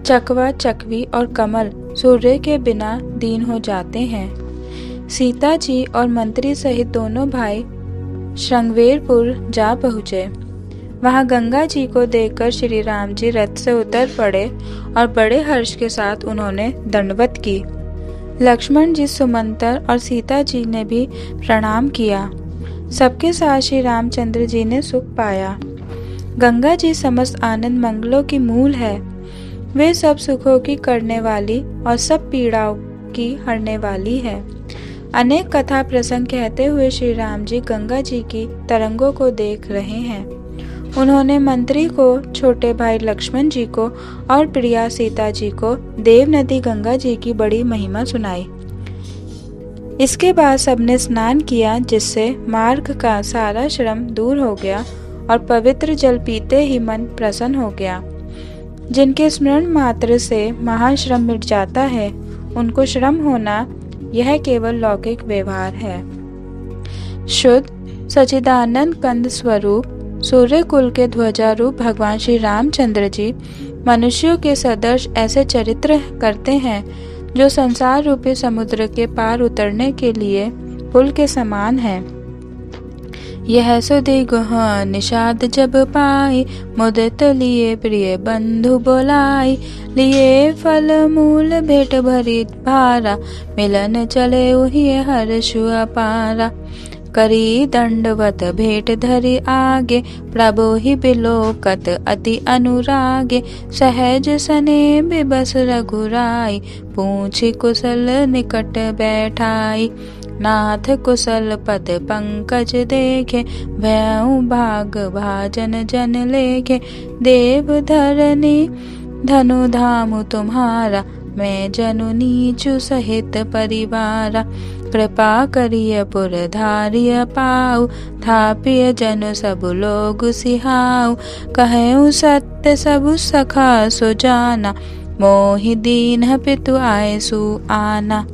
[SPEAKER 1] चकवा, चकवी और कमल सूर्य के बिना दीन हो जाते हैं। सीता जी और मंत्री सहित दोनों भाई श्रृंगवेरपुर जा पहुँचे। वहां गंगा जी को देखकर श्री राम जी रथ से उतर पड़े और बड़े हर्ष के साथ उन्होंने दंडवत की। लक्ष्मण जी, सुमंतर और सीता जी ने भी प्रणाम किया। सबके साथ श्री रामचंद्र जी ने सुख पाया। गंगा जी समस्त आनंद मंगलों की मूल है। वे सब सुखों की करने वाली और सब पीड़ाओं की हरने वाली है। अनेक कथा प्रसंग कहते हुए श्री राम जी गंगा जी की तरंगों को देख रहे हैं। उन्होंने मंत्री को, छोटे भाई लक्ष्मण जी को और प्रिया सीता जी को देव नदी गंगा जी की बड़ी महिमा सुनाई। इसके बाद सबने स्नान किया, जिससे मार्ग का सारा श्रम दूर हो गया और पवित्र जल पीते ही मन प्रसन्न हो गया। जिनके स्मरण मात्र से महाश्रम मिट जाता है, उनको श्रम होना यह केवल लौकिक व्यवहार है। शुद्ध सच्चिदानंद कंद स्वरूप सूर्य कुल के ध्वजारूप भगवान श्री रामचंद्र जी मनुष्यों के सदर्श ऐसे चरित्र करते हैं जो संसार रूपी समुद्र के पार उतरने के लिए पुल के समान हैं। यह सुधि गुह निषाद जब पाई, मुदित लिए प्रिय बंधु बोलाई। लिए फल मूल भेंट भरी भारा, मिलन चले उही हर्षु अपारा। करी दंडवत भेंट धरि आगे, प्रभु ही बिलोकत अति अनुरागे। सहज सने बिबस रघुराई, पूछी कुशल निकट बैठाई। नाथ कुशल पद पंकज देखे, भयउ भाग भाजन जन लेखे। देव धरनी धनु धामु तुम्हारा, मैं जनु नीचु सहित परिवारा। कृपा करिय पुर धारिय पाऊ, थापिय जन सब लोग सिहाऊ। कहऊँ सत्य सब सखा सो जाना, मोहि दीन पितु आयसु आना।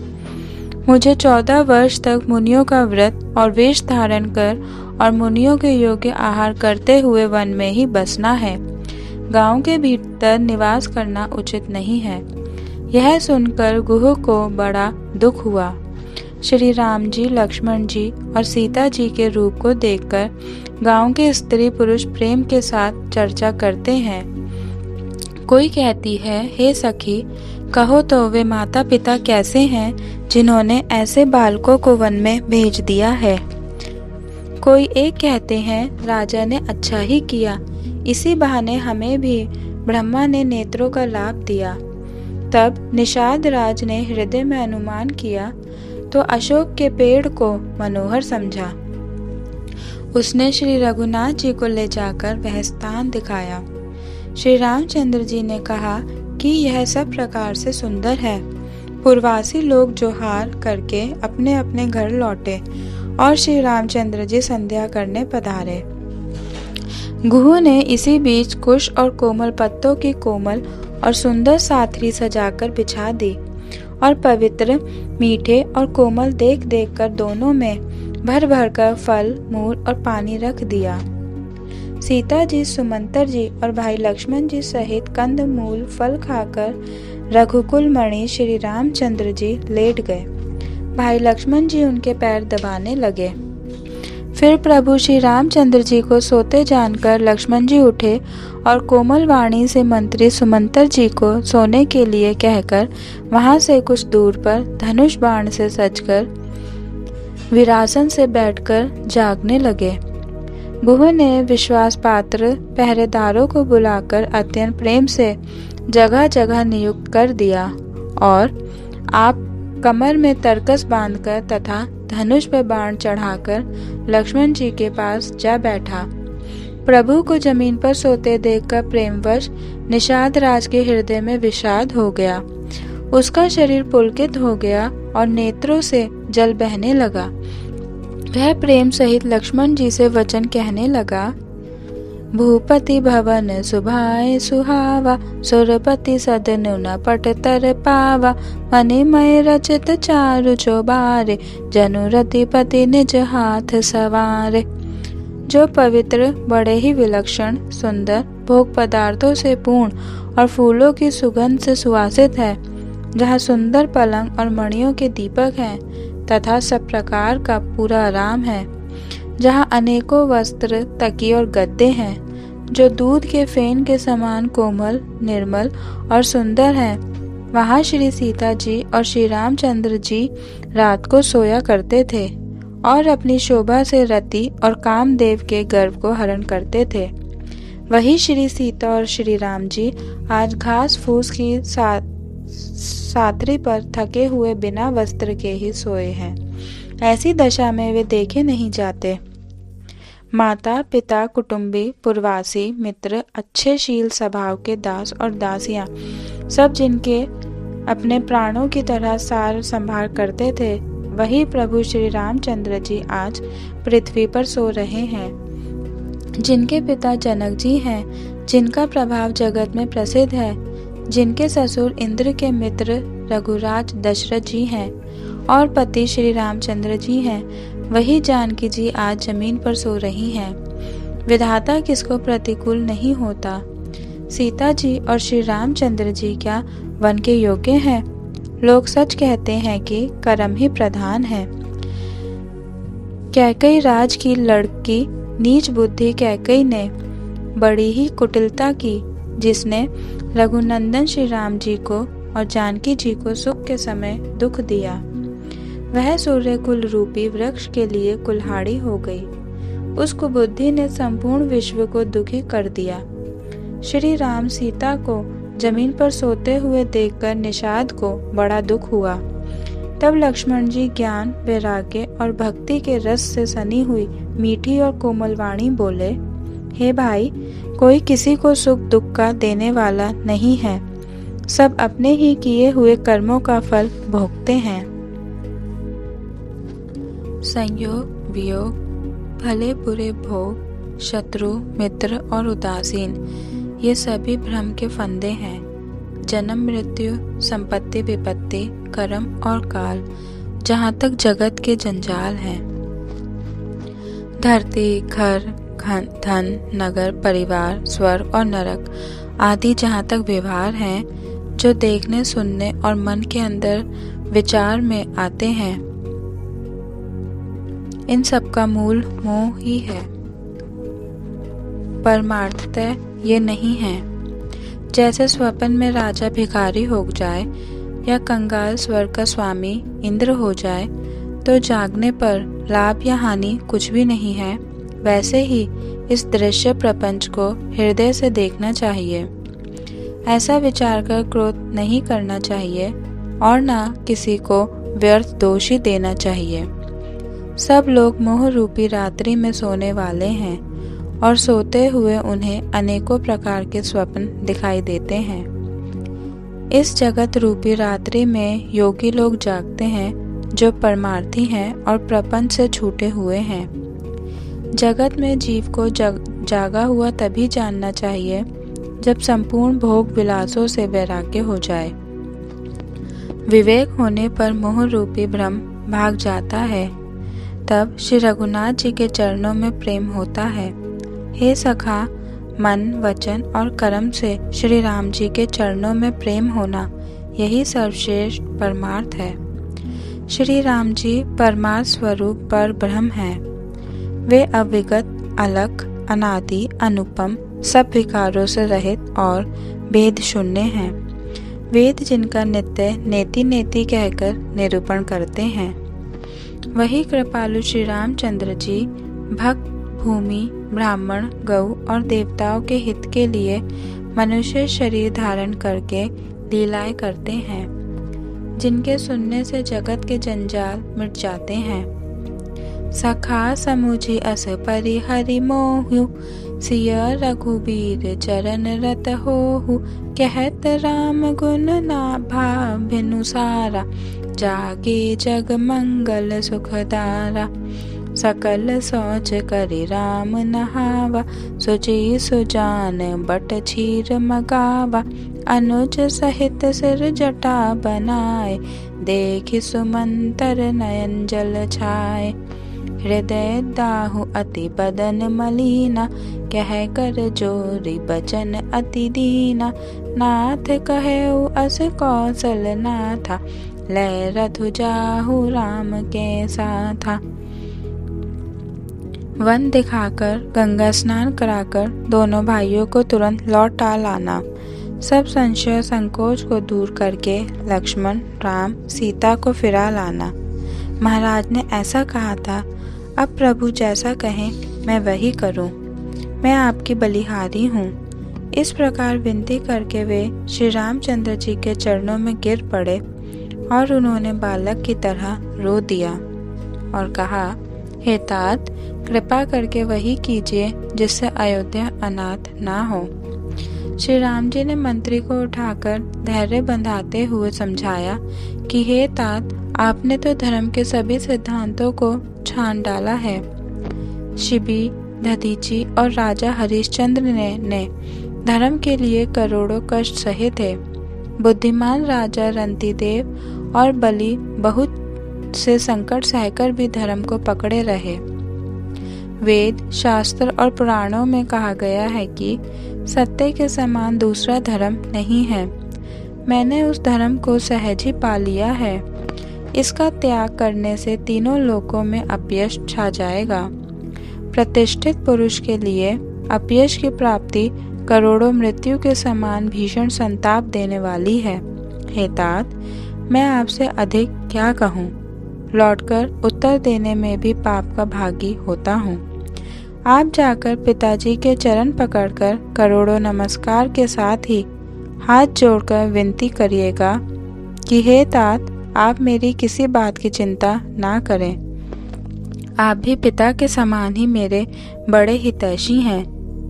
[SPEAKER 1] मुझे 14 वर्ष तक मुनियों का व्रत और वेश धारण कर और मुनियों के योग्य आहार करते हुए वन में ही बसना है। गांव के भीतर निवास करना उचित नहीं है। यह सुनकर गुह को बड़ा दुख हुआ। श्री राम जी, लक्ष्मण जी और सीता जी के रूप को देखकर गांव के स्त्री पुरुष प्रेम के साथ चर्चा करते हैं। कोई कहती है, हे सखी, कहो तो वे माता पिता कैसे हैं जिन्होंने ऐसे बालकों को वन में भेज दिया है। कोई एक कहते हैं, राजा ने अच्छा ही किया, इसी बहाने हमें भी ब्रह्मा ने नेत्रों का लाभ दिया। तब निषाद राज ने हृदय में अनुमान किया तो अशोक के पेड़ को मनोहर समझा। उसने श्री रघुनाथ जी को ले जाकर वह स्थान दिखाया। श्री रामचंद्र जी ने कहा कि यह सब प्रकार से सुंदर है। पूर्ववासी लोग जोहार करके अपने अपने घर लौटे और श्री रामचंद्र जी संध्या करने पधारे। गुह ने इसी बीच कुश और कोमल पत्तों की कोमल और सुंदर साथरी सजाकर बिछा दी और पवित्र, मीठे और कोमल देख देख कर दोनों में भर भर कर फल, मूल और पानी रख दिया। सीता जी, सुमंतर जी और भाई लक्ष्मण जी सहित कंद मूल फल खाकर रघुकुल मणि श्री रामचंद्र जी लेट गए। भाई लक्ष्मण जी उनके पैर दबाने लगे। फिर प्रभु श्री रामचंद्र जी को सोते जानकर लक्ष्मण जी उठे और कोमल वाणी से मंत्री सुमंतर जी को सोने के लिए कहकर वहां से कुछ दूर पर धनुष बाण से सजकर विरासन से बैठकर जागने लगे। गुह ने विश्वास पात्र पहरेदारों को बुलाकर अत्यंत प्रेम से जगह जगह नियुक्त कर दिया और आप कमर में तरकस बांधकर तथा धनुष पर बाण चढ़ाकर लक्ष्मण जी के पास जा बैठा। प्रभु को जमीन पर सोते देखकर प्रेमवश निषाद राज के हृदय में विषाद हो गया। उसका शरीर पुलकित हो गया और नेत्रों से जल बहने लगा। वह प्रेम सहित लक्ष्मण जी से वचन कहने लगा, भूपति भवन सुभाए सुहावा, सुरपति सदनु न पट तर पावा। मणिमय रचित चारु चौबारे, जनु रतिपति निज हाथ सवारे। जो पवित्र, बड़े ही विलक्षण, सुंदर, भोग पदार्थों से पूर्ण और फूलों की सुगंध से सुवासित है, जहाँ सुंदर पलंग और मणियों के दीपक हैं तथा सब प्रकार का पूरा आराम है, जहाँ अनेकों वस्त्र, तकिए और गद्दे हैं, जो दूध के फेन के समान कोमल, निर्मल और सुंदर हैं। वहाँ श्री सीता जी और श्री रामचंद्र जी रात को सोया करते थे और अपनी शोभा से रति और कामदेव के गर्व को हरण करते थे। वही श्री सीता और श्री राम जी आज घास फूस की साथरी पर थके हुए बिना वस्त्र के ही सोए हैं। ऐसी दशा में वे देखे नहीं जाते। माता पिता, कुटुंबी, पूर्ववासी, मित्र, अच्छे शील स्वभाव के दास और दासियां, सब जिनके अपने प्राणों की तरह सार संभाल करते थे, वही प्रभु श्री रामचंद्र जी आज पृथ्वी पर सो रहे हैं। जिनके पिता जनक जी हैं, जिनका प्रभाव जगत में प्रसिद्ध है, जिनके ससुर इंद्र के मित्र रघुराज दशरथ जी हैं और पति श्री रामचंद्र जी हैं, वही जानकी जी आज जमीन पर सो रही हैं। विधाता किसको प्रतिकूल नहीं होता। सीता जी और श्री रामचंद्र जी क्या वन के योग्य हैं? लोग सच कहते हैं कि कर्म ही प्रधान है। कैकई राज की लड़की नीच बुद्धि कैकई ने बड़ी ही कुटिलता की, जिसने रघुनंदन श्री राम जी को और जानकी जी को सुख के समय दुख दिया। वह सूर्य कुल रूपी वृक्ष के लिए कुल्हाड़ी हो गई। उस कुबुद्धि ने संपूर्ण विश्व को दुखी कर दिया। श्री राम सीता को जमीन पर सोते हुए देखकर निषाद को बड़ा दुख हुआ। तब लक्ष्मण जी ज्ञान, वैराग्य और भक्ति के रस से सनी हुई मीठी और कोमल वाणी बोले, हे भाई, कोई किसी को सुख दुख का देने वाला नहीं है। सब अपने ही किए हुए कर्मों का फल भोगते हैं। संयोग, वियोग, भले बुरे भोग, शत्रु, मित्र और उदासीन, ये सभी भ्रम के फंदे हैं। जन्म, मृत्यु, संपत्ति, विपत्ति, कर्म और काल, जहाँ तक जगत के जंजाल हैं। धरती, घर, धन, नगर, परिवार, स्वर्ग और नरक आदि जहाँ तक व्यवहार हैं, जो देखने, सुनने और मन के अंदर विचार में आते हैं, इन सब का मूल मोह ही है। परमार्थतः ये नहीं है। जैसे स्वप्न में राजा भिखारी हो जाए या कंगाल स्वर्ग का स्वामी इंद्र हो जाए तो जागने पर लाभ या हानि कुछ भी नहीं है, वैसे ही इस दृश्य प्रपंच को हृदय से देखना चाहिए। ऐसा विचार कर क्रोध नहीं करना चाहिए और ना किसी को व्यर्थ दोष ही देना चाहिए। सब लोग मोह रूपी रात्रि में सोने वाले हैं और सोते हुए उन्हें अनेकों प्रकार के स्वप्न दिखाई देते हैं। इस जगत रूपी रात्रि में योगी लोग जागते हैं, जो परमार्थी हैं और प्रपंच से छूटे हुए हैं। जगत में जीव को जागा हुआ तभी जानना चाहिए जब संपूर्ण भोग विलासों से वैराग्य हो जाए। विवेक होने पर मोह रूपी भ्रम भाग जाता है। तब श्री रघुनाथ जी के चरणों में प्रेम होता है। हे सखा, मन, वचन और कर्म से श्री राम जी के चरणों में प्रेम होना, यही सर्वश्रेष्ठ परमार्थ है। श्री राम जी परमार्थ स्वरूप पर ब्रह्म हैं। वे अविगत, अलख, अनादि, अनुपम, सब विकारों से रहित और भेद शून्य हैं। वेद जिनका नित्य नेति नेति कहकर निरूपण करते हैं, वही कृपालु श्री रामचंद्र जी भक्त, भूमि, ब्राह्मण, गौ और देवताओं के हित के लिए मनुष्य शरीर धारण करके लीलाएं करते हैं, जिनके सुनने से जगत के जंजाल मिट जाते हैं। सखा समुझि अस परिहरि मोहु, सिय रघुबीर चरण रत होहु। कहत राम गुण ना भाभिनु सारा, जागे जग मंगल सुखदारा। सकल सोच करि राम नहावा, सुचि सुजान बट छीर मगावा। अनुज सहित सिर जटा बनाए, देखि सुमंतर नयन जल छाए। हृदय दाहु अति बदन मलीना, कह कर जोरी बचन अति दीना। नाथ कहेउ अस कौशल नाथा, लय रथु जाहु राम के साथा। वन दिखाकर गंगा स्नान कराकर दोनों भाइयों को तुरंत लौटा लाना। सब संशय संकोच को दूर करके लक्ष्मण, राम, सीता को फिरा लाना। महाराज ने ऐसा कहा था, अब प्रभु जैसा कहें मैं वही करूं। मैं आपकी बलिहारी हूं। इस प्रकार विनती करके वे श्री रामचंद्र जी के चरणों में गिर पड़े और उन्होंने बालक की तरह रो दिया और कहा, हे तात, कृपा करके वही कीजिए जिससे अयोध्या अनाथ ना हो। श्री राम जी ने मंत्री को उठाकर धैर्य बंधाते हुए समझाया कि हे तात, आपने तो धर्म के सभी सिद्धांतों को छान डाला है। शिबी, दधीची और राजा हरिश्चंद्र ने धर्म के लिए करोड़ों कष्ट सहे थे। बुद्धिमान राजा रंतिदेव और बलि बहुत से संकट सहकर भी धर्म को पकड़े रहे। वेद, शास्त्र और पुराणों में कहा गया है कि सत्य के समान दूसरा धर्म नहीं है। मैंने उस धर्म को सहज ही पा लिया है। इसका त्याग करने से तीनों लोकों में अपयश छा जाएगा। प्रतिष्ठित पुरुष के लिए अपयश की प्राप्ति करोड़ों मृत्यु के समान भीषण संताप देने वाली है। हे तात, मैं आपसे अधिक क्या कहूँ? लौटकर उत्तर देने में भी पाप का भागी होता हूँ। आप जाकर पिताजी के चरण पकड़कर करोड़ों नमस्कार के साथ ही हाथ जोड़कर विनती करिएगा कि हे तात, आप मेरी किसी बात की चिंता ना करें। आप भी पिता के समान ही मेरे बड़े हितैषी हैं।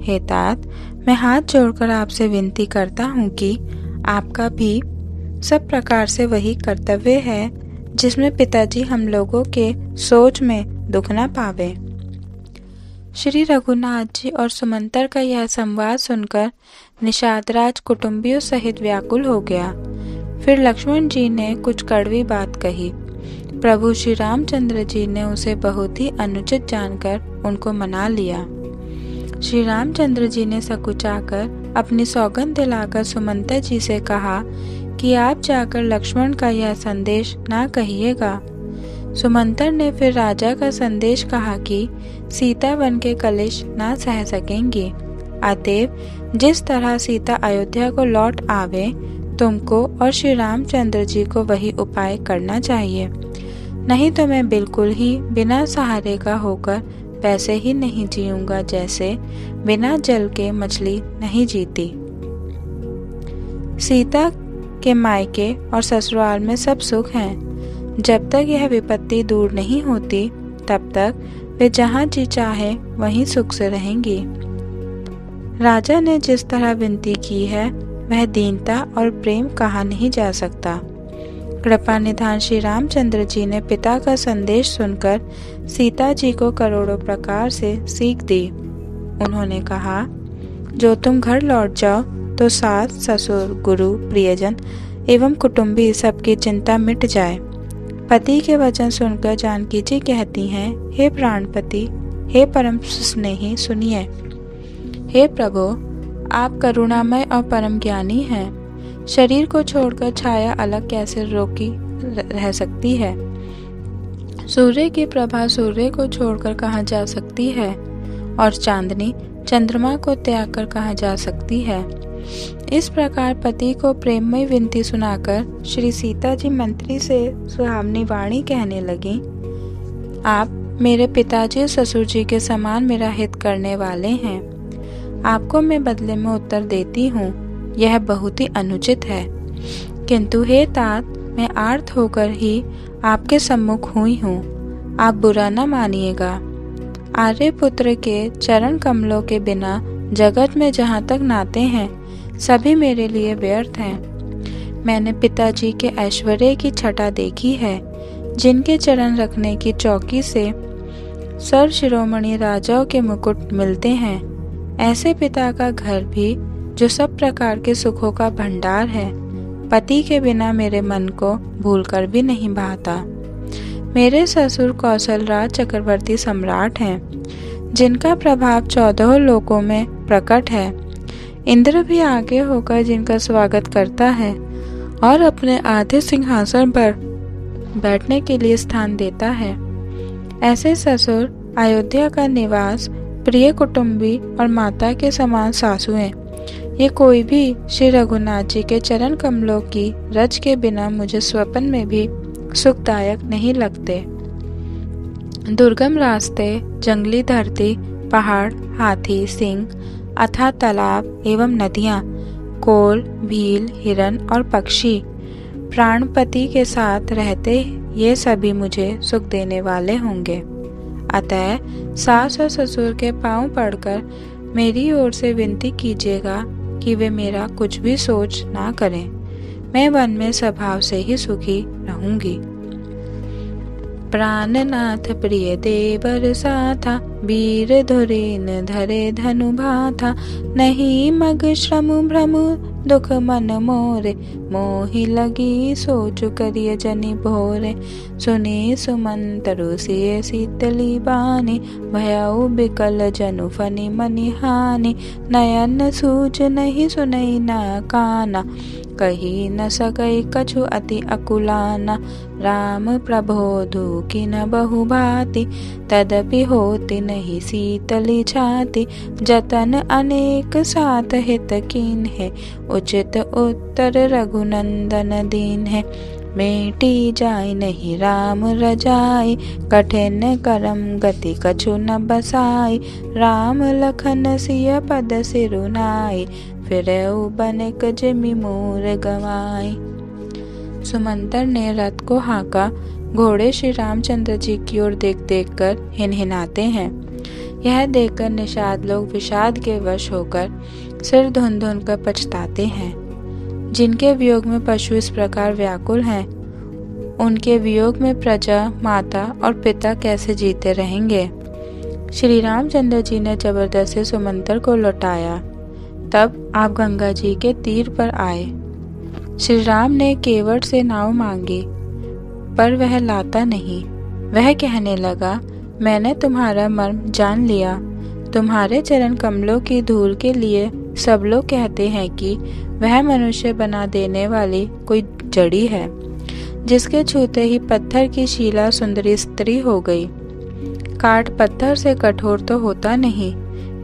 [SPEAKER 1] हे तात, मैं हाथ जोड़कर आपसे विनती करता हूँ कि आपका भी सब प्रकार से वही कर्तव्य है जिसमें पिताजी हम लोगों के सोच में दुख न पावे। श्री रघुनाथ जी और सुमंतर का यह संवाद सुनकर निषादराज कुटुंबियों सहित व्याकुल हो गया। फिर लक्ष्मण जी ने कुछ कड़वी बात कही। प्रभु श्री रामचंद्र जी ने उसे बहुत ही अनुचित जानकर उनको मना लिया। श्री रामचंद्र जी ने सकुचाकर अपनी सौगंध दिलाकर सुमंतर जी से कहा कि आप जाकर लक्ष्मण का यह संदेश ना कहिएगा। सुमंतर ने फिर राजा का संदेश कहा कि सीता वन के कलेश ना सह सकेंगी, अतएव जिस तरह सीता अयोध्या को लौट आवे, तुमको और श्री रामचंद्र जी को वही उपाय करना चाहिए, नहीं तो मैं बिल्कुल ही बिना सहारे का होकर वैसे ही नहीं जीऊंगा जैसे बिना जल के मछली नहीं जीती। सीता के मायके और ससुराल में सब सुख हैं। जब तक यह विपत्ति दूर नहीं होती तब तक वे जहाँ जी चाहे वहीं सुख से रहेंगी। राजा ने जिस तरह विनती की है वह दीनता और प्रेम कहा नहीं जा सकता। कृपा निधान श्री रामचंद्र जी ने पिता का संदेश सुनकर सीता जी को करोड़ों प्रकार से सीख दी। उन्होंने कहा, जो तुम घर लौट जाओ तो सास, ससुर, गुरु, प्रियजन एवं कुटुंबी सबकी चिंता मिट जाए। पति के वचन सुनकर जानकी जी कहती हैं, हे प्राणपति, हे परम स्नेही, सुनिए। हे प्रभु, आप करुणामय और परम ज्ञानी हैं। शरीर को छोड़कर छाया अलग कैसे रोकी रह सकती है? सूर्य की प्रभा सूर्य को छोड़कर कहाँ जा सकती है? और चांदनी चंद्रमा को त्याग कर कहाँ जा सकती है? इस प्रकार पति को प्रेममय विनती सुनाकर श्री सीता जी मंत्री से सुहावनी वाणी कहने लगी। आप मेरे पिताजी ससुर जी के समान मेरा हित करने वाले हैं। आपको मैं बदले में उत्तर देती हूँ, यह बहुत ही अनुचित है। किंतु हे तात, मैं आर्त होकर ही आपके सम्मुख हुई हूँ, आप बुरा न मानिएगा। आर्यपुत्र के चरण कमलों के बिना जगत में जहाँ तक नाते हैं सभी मेरे लिए व्यर्थ हैं। मैंने पिताजी के ऐश्वर्य की छटा देखी है, जिनके चरण रखने की चौकी से सर्व शिरोमणि राजाओं के मुकुट मिलते हैं। ऐसे पिता का घर भी जो सब प्रकार के सुखों का भंडार है, पति के बिना मेरे मन को भूलकर भी नहीं भाता। मेरे ससुर कौशलराज चक्रवर्ती सम्राट हैं, जिनका प्रभाव 14 लोकों में प्रकट है। इंद्र भी आगे होकर जिनका स्वागत करता है और अपने आधे सिंहासन पर बैठने के लिए स्थान देता है। ऐसे ससुर, अयोध्या का निवास, प्रिय कुटुंबी और माता के समान सासुएं, ये कोई भी श्री रघुनाथ जी के चरण कमलों की रज के बिना मुझे स्वप्न में भी सुखदायक नहीं लगते। दुर्गम रास्ते, जंगली धरती, पहाड़, हाथी, सिंह, अथाह तालाब एवं नदियाँ, कोल, भील, हिरन और पक्षी प्राणपति के साथ रहते ये सभी मुझे सुख देने वाले होंगे। अतः सास और ससुर के पांव पड़कर मेरी ओर से विनती कीजिएगा कि वे मेरा कुछ भी सोच ना करें। मैं वन में स्वभाव से ही सुखी रहूंगी। प्राणनाथ प्रिय देवर साथा, वीर धुरीन धरे धनु भाथा, नहीं मग श्रम भ्रम दुख मन मोरे, मोहि लगी सोच करिय जनि भोरे। सुने सुमंत रुसिए शीतली बानी, भयउ बिकल जनु फनि मनि हानि। नयन सूझ नहीं सुनई न काना, कही न सकई कछु अति अकुलाना। राम प्रबोधु किन बहु भांति, तदपि होति नहीं शीतली छाति। जतन अनेक साथ हित कीन्हे, उचित उत्तर रघुनंदन दीन्हे। मेटी जाय नहीं राम रजाई, कठिन करम गति कछु न बसाई। राम लखन सिय पद सिरुनाई, फिरऊ बनिक जिमि मोर गवाई। सुमंतर ने रथ को हाँका। घोड़े श्री रामचंद्र जी की ओर देख देख कर हिनहिनाते हैं। यह देखकर निषाद लोग विषाद के वश होकर सिर धुन धुन कर पछताते हैं। जिनके वियोग में पशु इस प्रकार व्याकुल हैं, उनके वियोग में प्रजा, माता और पिता कैसे जीते रहेंगे। श्री रामचंद्र जी ने जबरदस्ती सुमंतर को लौटाया। तब आप गंगा जी के तीर पर आए। श्री राम ने केवट से नाव मांगी, पर वह लाता नहीं। वह कहने लगा, मैंने तुम्हारा मर्म जान लिया। तुम्हारे चरण कमलों की धूल के लिए सब लोग कहते हैं कि वह मनुष्य बना देने वाली कोई जड़ी है, जिसके छूते ही पत्थर की शीला सुंदरी स्त्री हो गई। काट पत्थर से कठोर तो होता नहीं।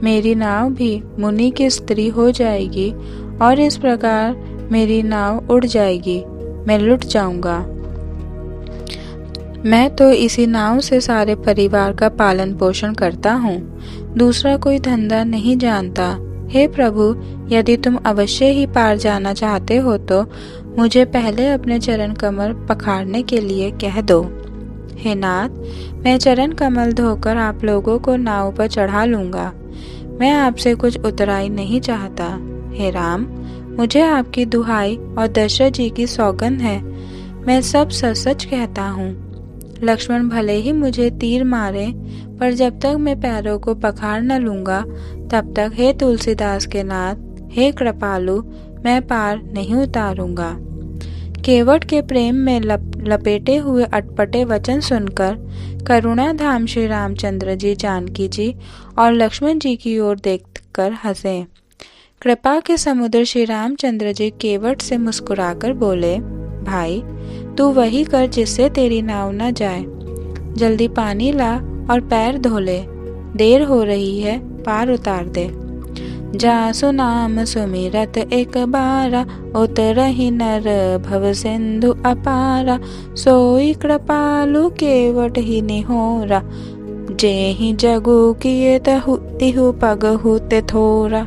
[SPEAKER 1] मेरी नाव भी मुनि की स्त्री हो जाएगी और इस प्रकार मेरी नाव उड़ जाएगी। मैं लुट जाऊंगा। मैं तो इसी नाव से सारे परिवार का पालन पोषण करता हूँ, दूसरा कोई धंधा नहीं जानता। हे प्रभु, यदि तुम अवश्य ही पार जाना चाहते हो तो मुझे पहले अपने चरण कमल पखारने के लिए कह दो। हे नाथ, मैं चरण कमल धोकर आप लोगों को नाव पर चढ़ा लूंगा। मैं आपसे कुछ उतराई नहीं चाहता। हे राम, मुझे आपकी दुहाई और दशरथ जी की सौगंध है, मैं सब सच सच कहता हूँ। लक्ष्मण भले ही मुझे तीर मारे, पर जब तक मैं पैरों को पखार न लूंगा तब तक हे तुलसीदास के नाथ, हे कृपालु, मैं पार नहीं उतारूंगा। केवट के प्रेम में लपेटे हुए अटपटे वचन सुनकर करुणा धाम श्री रामचंद्र जी, जानकी जी और लक्ष्मण जी की ओर देखकर हंसे। कृपा के समुद्र श्री रामचंद्र जी केवट से मुस्कुराकर बोले, भाई, तू वही कर जिससे तेरी नाव न जाए। जल्दी पानी ला और पैर धो ले, देर हो रही है, पार उतार दे। जासु नाम सुमिरत एक बारा, उतरहि नर भव सिंधु अपारा। सोई कृपालु केवट ही निहोरा, जेहि जगु किए तिहु पगहु ते थोरा।